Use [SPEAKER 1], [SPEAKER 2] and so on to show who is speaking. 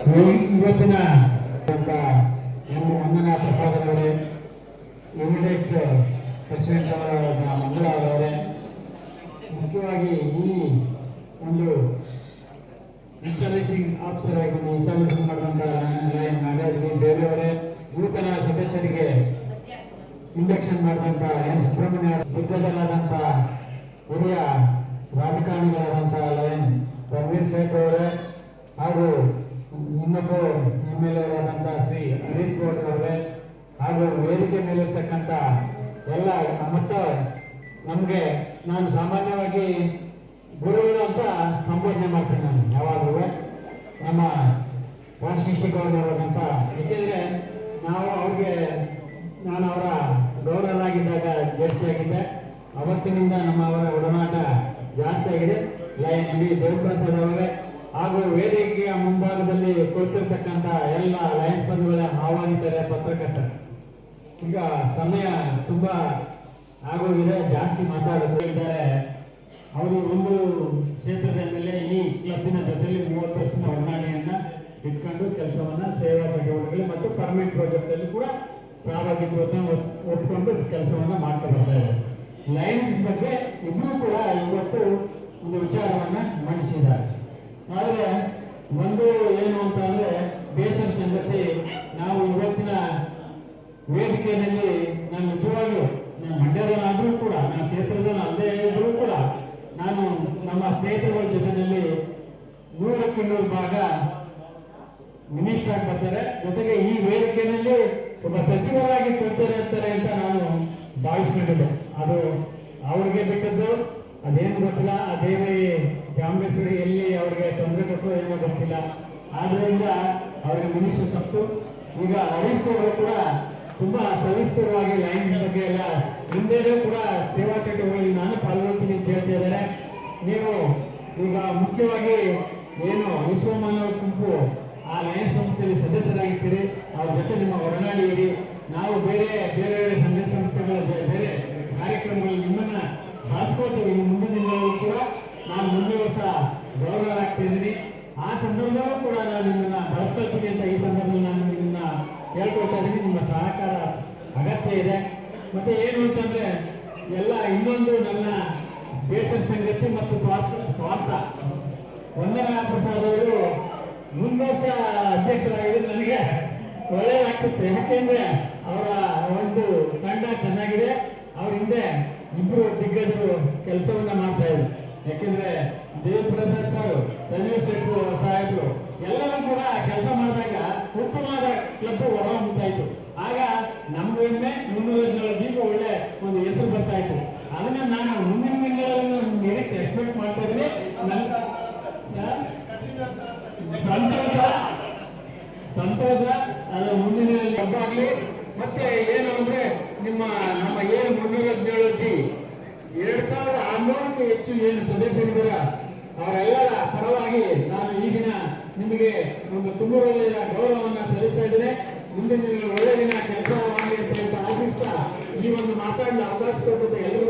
[SPEAKER 1] ಇವತ್ತಿನ ನಮ್ಮ ವಂದನಾ ಪ್ರಸಾದ್ ಅವರೇ, ಯುನಿಟೆಕ್ ಪ್ರೆಸಿಡೆಂಟ್ ಅವರ ಮಂಗಳ ಅವರೇ, ಮುಖ್ಯವಾಗಿ ಈ ಒಂದು ಇನ್ಸ್ಟಾಲೇಷನ್ ಆಫೀಸರ್ ಆಗಿ ಇನ್ಸ್ಟಾಲೇಷನ್ ಮಾಡಿದಂಥ ನಾಗಾರ್ಜುನ ಬೇರೆಯವರೇ, ನೂತನ ಸದಸ್ಯರಿಗೆ ಇಂಡಕ್ಷನ್ ಮಾಡಿದಂಥ ಎನ್ ಸುಬ್ರಹ್ಮಣ್ಯ, ದಿಗ್ಗಜರಾದಂಥ ಹಿರಿಯ ರಾಜಕಾರಣಿಗಳಾದಂಥ ಲಯನ್ ರಣವೀರ್ ಸೇಠ್ ಅವರೇ, ಹಾಗೂ ಇನ್ನೊಬ್ಬ MLA ಆದಂಥ ಶ್ರೀ ಹರೀಶ್ ಗೌಡ್ ಅವರೇ, ಹಾಗೂ ವೇದಿಕೆ ಮೇಲಿರ್ತಕ್ಕಂಥ ಎಲ್ಲ ಮತ್ತು ನಮಗೆ, ನಾನು ಸಾಮಾನ್ಯವಾಗಿ ಗುರುಗಳು ಅಂತ ಸಂಬೋಧನೆ ಮಾಡ್ತೀನಿ. ನಾನು ಯಾವಾಗಲೂ ನಮ್ಮ ವಾಸಿಷ್ಠಿಕವಾದಂಥ, ಏಕೆಂದರೆ ನಾವು ನಾನು ಅವರ ಗೌರವರಾಗಿದ್ದಾಗ ಜರ್ಸಿ ಆಗಿದ್ದೆ, ಅವತ್ತಿನಿಂದ ಅವರ ಒಡನಾಟ ಜಾಸ್ತಿ ಆಗಿದೆ. ಲಯನ್ MB ದೇವಪ್ರಸಾದ್ ಅವರೇ, ಹಾಗೂ ವೇದಿಕೆಯ ಮುಂಭಾಗದಲ್ಲಿ ಕುಳಿತಿರ್ತಕ್ಕಂಥ ಎಲ್ಲ ಲಯನ್ಸ್ ಬಂಧುಗಳ ಆಹ್ವಾನಿತರೆ, ಪತ್ರಕರ್ತರು. ಈಗ ಸಮಯ ತುಂಬ ಆಗೋಗಿದೆ, ಜಾಸ್ತಿ ಮಾತಾಡಿದ್ದಾರೆ. ಅವರು ಒಂದು ಕ್ಷೇತ್ರದ ಮೇಲೆ ಈ ಕ್ಲಬ್ಬಿನ ಜೊತೆಯಲ್ಲಿ 30 ವರ್ಷದ ಹೊಂದಾಣಿಕೆಯನ್ನ ಇಟ್ಕೊಂಡು ಕೆಲಸವನ್ನ, ಸೇವಾ ಚಟುವಟಿಕೆಗಳು ಮತ್ತು ಪರ್ಮನೆಂಟ್ ಪ್ರಾಜೆಕ್ಟ್ ಅಲ್ಲಿ ಕೂಡ ಸಹಭಾಗಿತ್ವವನ್ನು ಒಪ್ಪಿಕೊಂಡು ಕೆಲಸವನ್ನ ಮಾಡ್ತಾ ಬರ್ತಾರೆ. ಲಯನ್ಸ್ ಬಗ್ಗೆ ಇಬ್ಬರು ಕೂಡ ಇವತ್ತು ಒಂದು ವಿಚಾರವನ್ನ ಮಂಡಿಸಿದ್ದಾರೆ. ಆದರೆ ಒಂದು ಏನು ಅಂತ ಅಂದ್ರೆ ಬೇಸರ ಸಂಗತಿ, ನಾವು ಇವತ್ತಿನ ವೇದಿಕೆಯಲ್ಲಿ ನಾನು ನಿಜವಾಗ್ಲೂ ಮಂಡ್ಯದಲ್ಲಾದ್ರೂ ಕೂಡ, ನಾನು ಕ್ಷೇತ್ರದಲ್ಲಿ ಅಲ್ಲೇ ಇದ್ರೂ ಕೂಡ, ನಾನು ನಮ್ಮ ಸ್ನೇಹಿತರುಗಳ ಜೊತೆಯಲ್ಲಿ 100% ಭಾಗ ಮಿನಿಸ್ಟರ್ ಆಗಿ ಬರ್ತಾರೆ, ಜೊತೆಗೆ ಈ ವೇದಿಕೆಯಲ್ಲಿ ಒಬ್ಬ ಸಚಿವರಾಗಿ ಕೊಡ್ತಾರೆ ಅಂತ ನಾನು ಭಾವಿಸ್ಕೊಂಡಿದ್ದೆ. ಅದು ಅವ್ರಿಗೆ ಬಿಟ್ಟದ್ದು, ಅದೇನು ಗೊತ್ತಿಲ್ಲ. ಅದೇನೇ ಚಾಮರೇಶ್ವರಿ ಎಲ್ಲಿ ಅವ್ರಿಗೆ ತೊಂದರೆ ಕೊಟ್ಟರು ಏನೋ ಗೊತ್ತಿಲ್ಲ. ಆದ್ರಿಂದ ಅವರಿಗೆ ಮಿನಿಸ್ಟರ್ ಸತ್ತು. ಈಗ ಹರೀಶ್ ಅವರು ಕೂಡ ತುಂಬಾ ಸವಿಸ್ತರವಾಗಿ ಲೈನ್ಸ್ ಬಗ್ಗೆ ಎಲ್ಲ ಹಿಂದೆನೂ ಕೂಡ ಸೇವಾ ಚಟುವಟಿಕೆಗಳಲ್ಲಿ ನಾನು ಪಾಲ್ಗೊಳ್ತೀನಿ ಅಂತ ಹೇಳ್ತಿದ್ದಾರೆ. ನೀವು ಈಗ ಮುಖ್ಯವಾಗಿ ಏನು ವಿಶ್ವಮಾನವ ಗುಂಪು ಆ ಲಯನ್ಸ್ ಸಂಸ್ಥೆಯಲ್ಲಿ ಸದಸ್ಯರಾಗಿರ್ತೀರಿ, ಅವ್ರ ಜೊತೆ ನಿಮ್ಮ ಒಡನಾಡಿ ಇರಿ. ನಾವು ಬೇರೆ ಬೇರೆ ಸಂಘ ಸಂಸ್ಥೆಗಳ ಬೇರೆ ಕಾರ್ಯಕ್ರಮಗಳಲ್ಲಿ ನಿಮ್ಮನ್ನ ಬಳಸ್ಕೊಳ್ತೀವಿ. ಮುಂದಿನ ದಿನಗಳು ಕೂಡ ನಾನು ಮುಂದಿನ ವರ್ಷ ಗೌರವರಾಗ್ತಿದ್ದೀನಿ. ಆ ಸಂದರ್ಭದಲ್ಲೂ ಕೂಡ ನಾನು ನಿಮ್ಮನ್ನ ಬಳಸ್ಕೊಳ್ತೀನಿ ಅಂತ ಈ ಸಂದರ್ಭದಲ್ಲಿ ನಾನು ನಿಮ್ಮನ್ನ ಕೇಳ್ಕೊಳ್ತಾ ಇದ್ದೀನಿ. ನಿಮ್ಮ ಸಹಕಾರ ಅಗತ್ಯ ಇದೆ. ಮತ್ತೆ ಏನು ಅಂತಂದ್ರೆ ಎಲ್ಲ ಇನ್ನೊಂದು ನನ್ನ ಬೇಸರ ಸಂಗತಿ ಮತ್ತು ಸ್ವಾರ್ಥ. ವಂದನಾ ಪ್ರಸಾದ್ ಅವರು 3 ವರ್ಷ ಅಧ್ಯಕ್ಷರಾಗಿದ್ರೆ ನನಗೆ ಒಳ್ಳೆಯದಾಗ್ತಿತ್ತು. ಯಾಕೆಂದ್ರೆ ಅವರ ಒಂದು ತಂಡ ಚೆನ್ನಾಗಿದೆ. ಅವ್ರ ಹಿಂದೆ ಇಬ್ಬರು ದಿಗ್ಗಜರು ಕೆಲಸವನ್ನ ಮಾಡ್ತಾ ಇದ್ರು. ಯಾಕೆಂದ್ರೆ ದೇವಪ್ರಸಾದ್ ಸರ್, ರಣವೀರ್ ಸೇಠ್ ಸಾಹೇಬರು ಎಲ್ಲರೂ ಕೂಡ ಕೆಲಸ ಮಾಡಿದಾಗ ಉತ್ತಮವಾದ ಕ್ಲಬ್ ಹೊರ ಹೊಮ್ತಾಯಿತ್ತು. ಆಗ ನಮ್ಮ ಹೆಮ್ಮೆ 317 ಒಳ್ಳೆ ಒಂದು ಹೆಸರು ಬರ್ತಾ ಇತ್ತು. ಅದನ್ನ ನಾನು ಮುಂದಿನ ದಿನಗಳಲ್ಲಿ ನಿರೀಕ್ಷೆ ಎಕ್ಸ್ಪೆಕ್ಟ್ ಮಾಡ್ತಾ ಇದ್ದೀನಿ. ಸಂತೋಷ ಅದು ಮುಂದಿನ ಹಬ್ಬಾಗ್ಲಿ. ಮತ್ತೆ ಏನು ಅಂದ್ರೆ ನಮ್ಮ ಏನು 317 2600ಕ್ಕೂ ಹೆಚ್ಚು ಏನು ಸದಸ್ಯರಿದ್ದೀರ ಅವರೆಲ್ಲರ ಪರವಾಗಿ ನಾನು ಈ ದಿನ ನಿಮಗೆ ಒಂದು ತುಂಬ ಒಳ್ಳೆಯ ಗೌರವವನ್ನು ಸಲ್ಲಿಸ್ತಾ ಇದ್ದೇನೆ. ಮುಂದಿನ ಒಳ್ಳೆಯ ದಿನ ಕೆಲಸವಾಗಲಿ ಅಂತ ಆಶಿಸ್ತಾ ಈ ಒಂದು ಮಾತಾಡಲು ಅವಕಾಶ ಕೊಟ್ಟು ಎಲ್ಲರೂ